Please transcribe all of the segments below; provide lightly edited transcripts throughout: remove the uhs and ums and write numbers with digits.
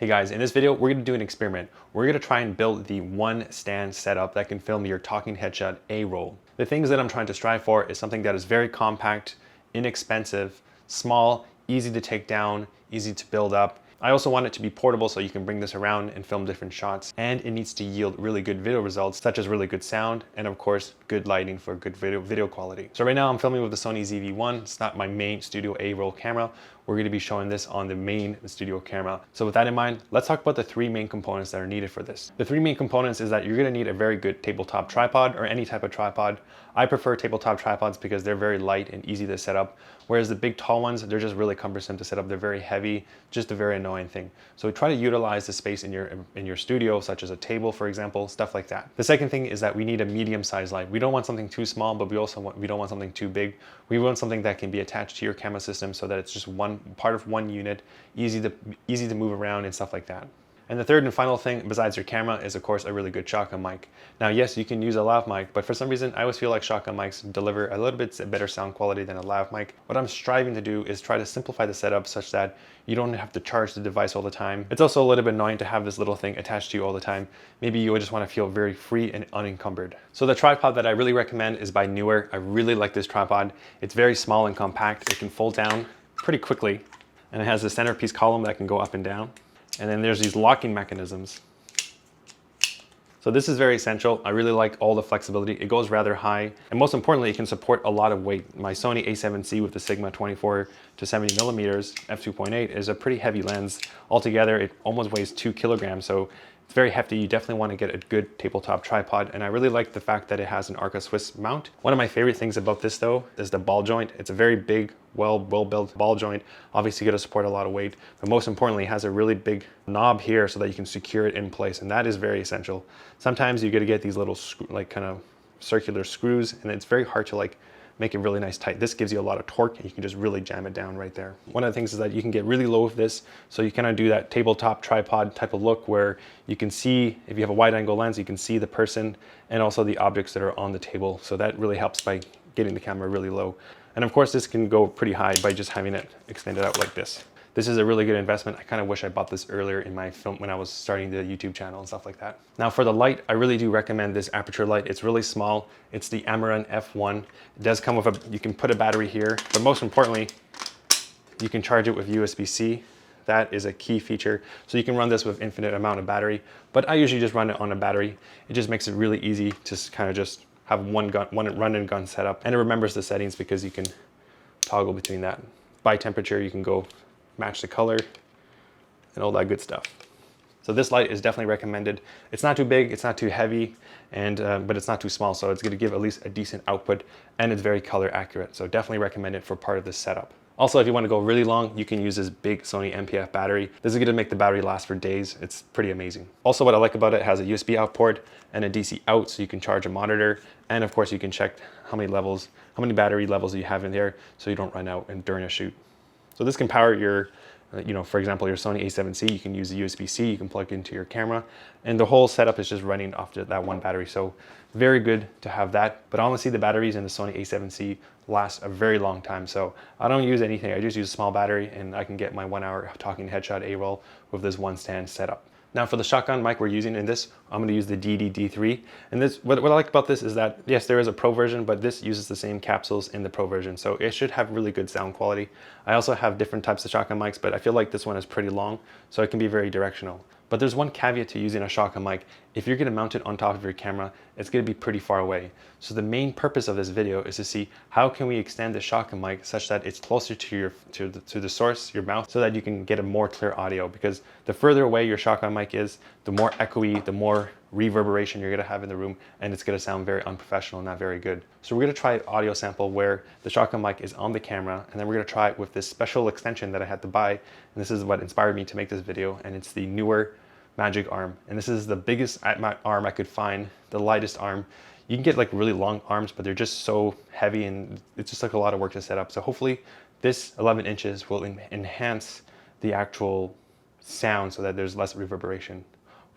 Hey guys, in this video, we're gonna do an experiment. We're gonna try and build the one stand setup that can film your talking headshot A-roll. The things that I'm trying to strive for is something that is very compact, inexpensive, small, easy to take down, easy to build up. I also want it to be portable so you can bring this around and film different shots, and it needs to yield really good video results, such as really good sound and of course good lighting for good video quality. So right now I'm filming with the Sony ZV-1. It's not my main studio A-roll camera. We're going to be showing this on the main studio camera. So with that in mind, let's talk about the three main components that are needed for this. The three main components is that you're going to need a very good tabletop tripod or any type of tripod. I prefer tabletop tripods because they're very light and easy to set up, whereas the big tall ones, they're just really cumbersome to set up. They're very heavy, just a very annoying thing. So try to utilize the space in your studio, such as a table, for example, stuff like that. The second thing is that we need a medium-sized light. We don't want something too small, but we don't want something too big. We want something that can be attached to your camera system so that it's just one part of one unit, easy to move around and stuff like that. And the third and final thing besides your camera is of course a really good shotgun mic. Now yes, you can use a lav mic, but for some reason I always feel like shotgun mics deliver a little bit better sound quality than a lav mic. What I'm striving to do is try to simplify the setup such that you don't have to charge the device all the time. It's also a little bit annoying to have this little thing attached to you all the time. Maybe you would just want to feel very free and unencumbered. So the tripod that I really recommend is by Neewer. I really like this tripod. It's very small and compact. It can fold down pretty quickly, and it has a centerpiece column that can go up and down. And then there's these locking mechanisms. So this is very essential. I really like all the flexibility. It goes rather high. And most importantly, it can support a lot of weight. My Sony a7C with the Sigma 24 to 70 millimeters, f2.8 is a pretty heavy lens. Altogether, it almost weighs 2 kilograms. So it's very hefty. You definitely want to get a good tabletop tripod. And I really like the fact that it has an Arca Swiss mount. One of my favorite things about this though is the ball joint. It's a very big, well-built ball joint. Obviously going to support a lot of weight, but most importantly, it has a really big knob here so that you can secure it in place. And that is very essential. Sometimes you got to get these little kind of circular screws, and it's very hard to make it really nice tight. This gives you a lot of torque and you can just really jam it down right there. One of the things is that you can get really low with this, so you kind of do that tabletop tripod type of look where you can see, if you have a wide angle lens, you can see the person and also the objects that are on the table. So that really helps by getting the camera really low. And of course this can go pretty high by just having it extended out like this. This is a really good investment. I kind of wish I bought this earlier in my film when I was starting the YouTube channel and stuff like that. Now for the light, I really do recommend this aperture light. It's really small. It's the Amaran F1. It does come with you can put a battery here, but most importantly, you can charge it with USB-C. That is a key feature. So you can run this with infinite amount of battery, but I usually just run it on a battery. It just makes it really easy to kind of just have one run and gun setup, and it remembers the settings because you can toggle between that. By temperature, you can go match the color and all that good stuff. So this light is definitely recommended. It's not too big, it's not too heavy, and but it's not too small, so it's going to give at least a decent output, and it's very color accurate. So definitely recommend it for part of this setup. Also, if you want to go really long, you can use this big Sony MPF battery. This is going to make the battery last for days. It's pretty amazing. Also, what I like about it, has a USB out port and a DC out, so you can charge a monitor. And of course, you can check how many battery levels you have in there, so you don't run out during a shoot. So this can power your, for example, your Sony a7C. You can use the USB-C, you can plug into your camera, and the whole setup is just running off that one battery. So very good to have that. But honestly, the batteries in the Sony a7C last a very long time. So I don't use anything. I just use a small battery, and I can get my 1 hour talking headshot A-roll with this one stand setup. Now for the shotgun mic we're using in this, I'm going to use the DD-D3. And this, what I like about this is that, yes, there is a Pro version, but this uses the same capsules in the Pro version. So it should have really good sound quality. I also have different types of shotgun mics, but I feel like this one is pretty long, so it can be very directional. But there's one caveat to using a shotgun mic. If you're going to mount it on top of your camera, it's going to be pretty far away. So the main purpose of this video is to see how can we extend the shotgun mic such that it's closer to the source, your mouth, so that you can get a more clear audio. Because the further away your shotgun mic is, the more echoey, the more reverberation you're going to have in the room, and it's going to sound very unprofessional, not very good. So we're going to try an audio sample where the shotgun mic is on the camera, and then we're going to try it with this special extension that I had to buy, and this is what inspired me to make this video, and it's the Neewer Magic Arm. And this is the biggest arm I could find, the lightest arm. You can get like really long arms, but they're just so heavy, and it's just like a lot of work to set up. So hopefully this 11 inches will enhance the actual sound so that there's less reverberation.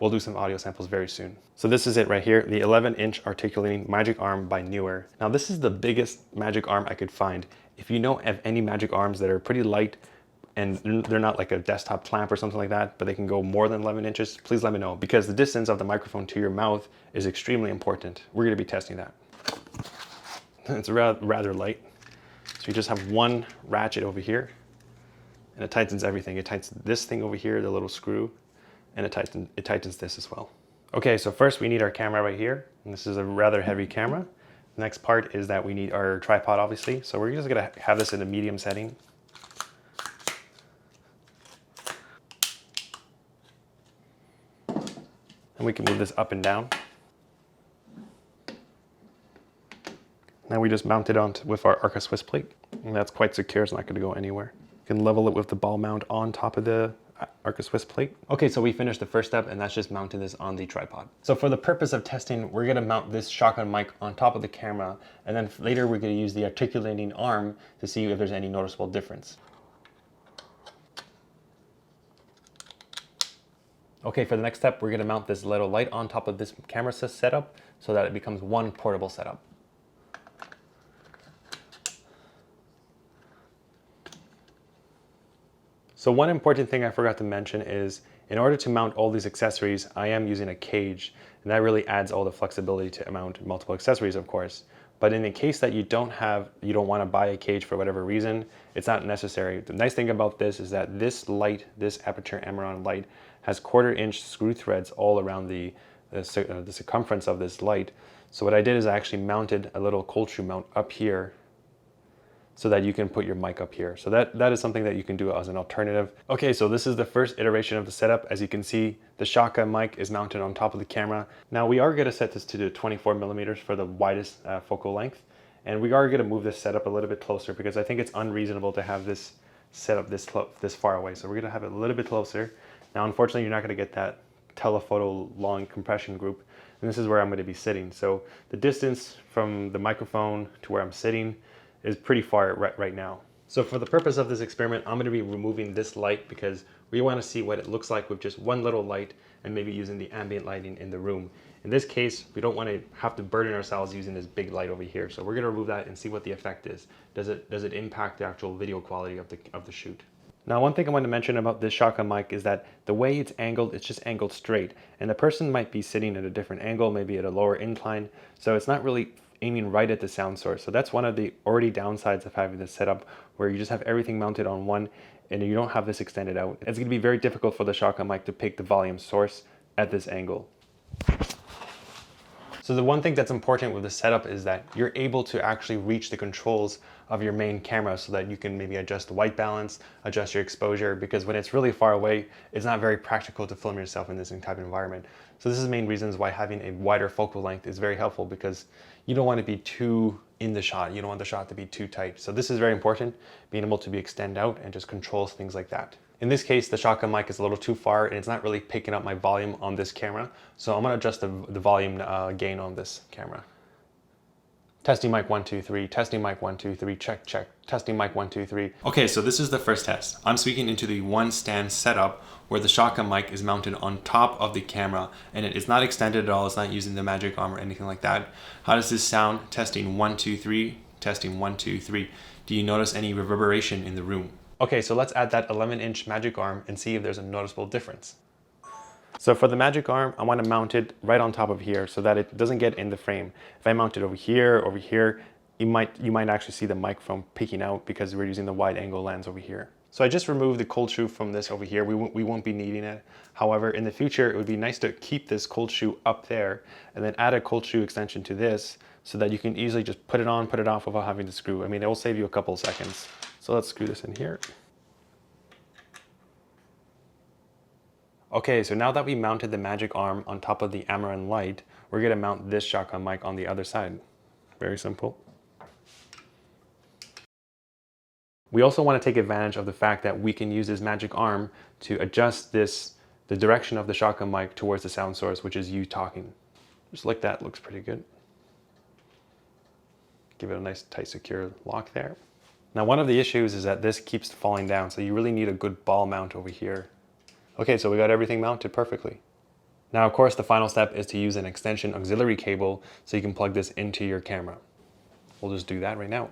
We'll do some audio samples very soon. So this is it right here, the 11-inch articulating magic arm by Neewer. Now this is the biggest magic arm I could find. If you know of any magic arms that are pretty light, and they're not like a desktop clamp or something like that, but they can go more than 11 inches, please let me know, because the distance of the microphone to your mouth is extremely important. We're gonna be testing that. It's rather light. So you just have one ratchet over here, and it tightens everything. It tightens this thing over here, the little screw, and it tightens this as well. Okay, so first we need our camera right here, and this is a rather heavy camera. The next part is that we need our tripod, obviously. So we're just gonna have this in a medium setting. And we can move this up and down. Now we just mount it on with our Arca Swiss plate, and that's quite secure, it's not gonna go anywhere. You can level it with the ball mount on top of the Arca Swiss plate. Okay, so we finished the first step, and that's just mounting this on the tripod. So for the purpose of testing, we're gonna mount this shotgun mic on top of the camera, and then later we're gonna use the articulating arm to see if there's any noticeable difference. Okay, for the next step, we're gonna mount this little light on top of this camera setup so that it becomes one portable setup. So one important thing I forgot to mention is, in order to mount all these accessories, I am using a cage, and that really adds all the flexibility to mount multiple accessories, of course. But in the case that you don't want to buy a cage for whatever reason, it's not necessary. The nice thing about this is that this light, this aperture Amaron light, has 1/4-inch screw threads all around the circumference of this light. So what I did is I actually mounted a little cold shoe mount up here, so that you can put your mic up here. So that is something that you can do as an alternative. Okay, so this is the first iteration of the setup. As you can see, the shotgun mic is mounted on top of the camera. Now we are gonna set this to the 24 millimeters for the widest focal length. And we are gonna move this setup a little bit closer because I think it's unreasonable to have this set up this far away. So we're gonna have it a little bit closer. Now, unfortunately, you're not gonna get that telephoto long compression group. And this is where I'm gonna be sitting. So the distance from the microphone to where I'm sitting is pretty far right now. So for the purpose of this experiment, I'm gonna be removing this light because we wanna see what it looks like with just one little light and maybe using the ambient lighting in the room. In this case, we don't wanna have to burden ourselves using this big light over here. So we're gonna remove that and see what the effect is. Does it impact the actual video quality of the shoot? Now, one thing I want to mention about this shotgun mic is that the way it's angled, it's just angled straight. And the person might be sitting at a different angle, maybe at a lower incline. So it's not really aiming right at the sound source. So that's one of the already downsides of having this setup where you just have everything mounted on one and you don't have this extended out. It's gonna be very difficult for the shotgun mic to pick the volume source at this angle. So the one thing that's important with the setup is that you're able to actually reach the controls of your main camera so that you can maybe adjust the white balance, adjust your exposure, because when it's really far away, it's not very practical to film yourself in this type of environment. So this is the main reasons why having a wider focal length is very helpful, because you don't want to be too in the shot. You don't want the shot to be too tight. So this is very important, being able to extend out and just control things like that. In this case, the shotgun mic is a little too far and it's not really picking up my volume on this camera. So I'm gonna adjust the volume gain on this camera. Testing mic 1, 2, 3, testing mic 1, 2, 3, check, check, testing mic 1, 2, 3. Okay, so this is the first test. I'm speaking into the one stand setup where the shotgun mic is mounted on top of the camera and it is not extended at all. It's not using the magic arm or anything like that. How does this sound? Testing 1, 2, 3, testing 1, 2, 3. Do you notice any reverberation in the room? Okay, so let's add that 11-inch magic arm and see if there's a noticeable difference. So for the magic arm, I want to mount it right on top of here so that it doesn't get in the frame. If I mount it over here, you might actually see the microphone peeking out because we're using the wide angle lens over here. So I just removed the cold shoe from this over here. We won't be needing it. However, in the future, it would be nice to keep this cold shoe up there and then add a cold shoe extension to this so that you can easily just put it on, put it off without having to screw. I mean, it will save you a couple seconds. So let's screw this in here. Okay, so now that we mounted the magic arm on top of the Amaran light, we're gonna mount this shotgun mic on the other side. Very simple. We also want to take advantage of the fact that we can use this magic arm to adjust the direction of the shotgun mic towards the sound source, which is you talking. Just like that, looks pretty good. Give it a nice tight secure lock there. Now, one of the issues is that this keeps falling down, so you really need a good ball mount over here. Okay, so we got everything mounted perfectly. Now, of course, the final step is to use an extension auxiliary cable so you can plug this into your camera. We'll just do that right now.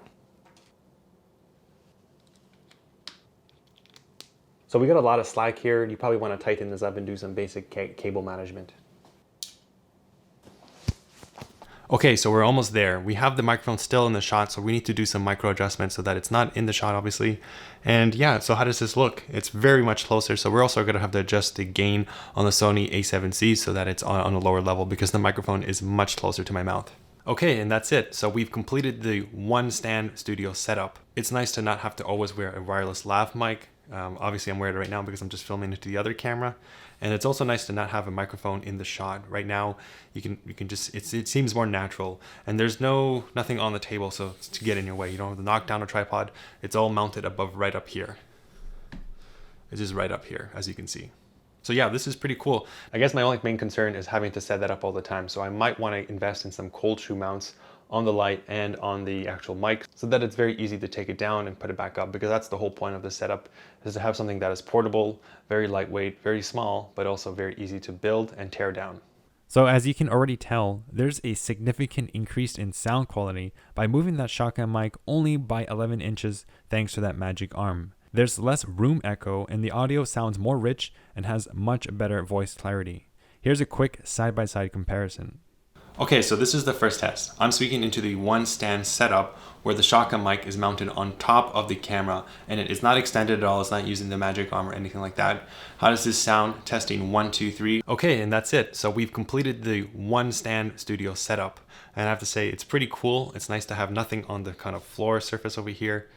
So we got a lot of slack here. You probably want to tighten this up and do some basic cable management. Okay, so we're almost there. We have the microphone still in the shot, so we need to do some micro adjustments so that it's not in the shot, obviously. And yeah, so how does this look? It's very much closer. So we're also gonna have to adjust the gain on the Sony A7C so that it's on a lower level because the microphone is much closer to my mouth. Okay, and that's it. So we've completed the one stand studio setup. It's nice to not have to always wear a wireless lav mic. Obviously I'm wearing it right now because I'm just filming into the other camera. And it's also nice to not have a microphone in the shot. Right now, you can just, it seems more natural. And there's nothing on the table so to get in your way. You don't have to knock down a tripod. It's all mounted above right up here. It's just right up here, as you can see. So yeah, this is pretty cool. I guess my only main concern is having to set that up all the time. So I might want to invest in some cold shoe mounts on the light and on the actual mic so that it's very easy to take it down and put it back up, because that's the whole point of the setup, is to have something that is portable, very lightweight, very small, but also very easy to build and tear down. So as you can already tell, there's a significant increase in sound quality by moving that shotgun mic only by 11 inches thanks to that magic arm. There's less room echo and the audio sounds more rich and has much better voice clarity. Here's a quick side-by-side comparison. Okay, so this is the first test. I'm speaking into the one stand setup where the shotgun mic is mounted on top of the camera and it is not extended at all. It's not using the magic arm or anything like that. How does this sound? Testing 1, 2, 3. Okay, and that's it. So we've completed the one stand studio setup. And I have to say, it's pretty cool. It's nice to have nothing on the kind of floor surface over here.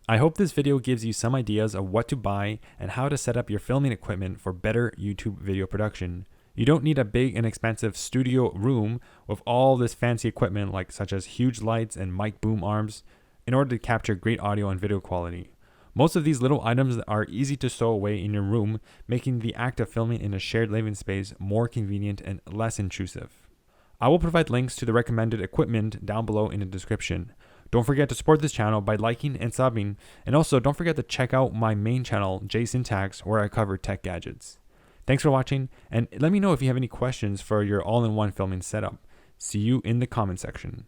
I hope this video gives you some ideas of what to buy and how to set up your filming equipment for better YouTube video production. You don't need a big and expensive studio room with all this fancy equipment such as huge lights and mic boom arms in order to capture great audio and video quality. Most of these little items are easy to stow away in your room, making the act of filming in a shared living space more convenient and less intrusive. I will provide links to the recommended equipment down below in the description. Don't forget to support this channel by liking and subbing, and also don't forget to check out my main channel, JSyntax, where I cover tech gadgets. Thanks for watching, and let me know if you have any questions for your all-in-one filming setup. See you in the comment section.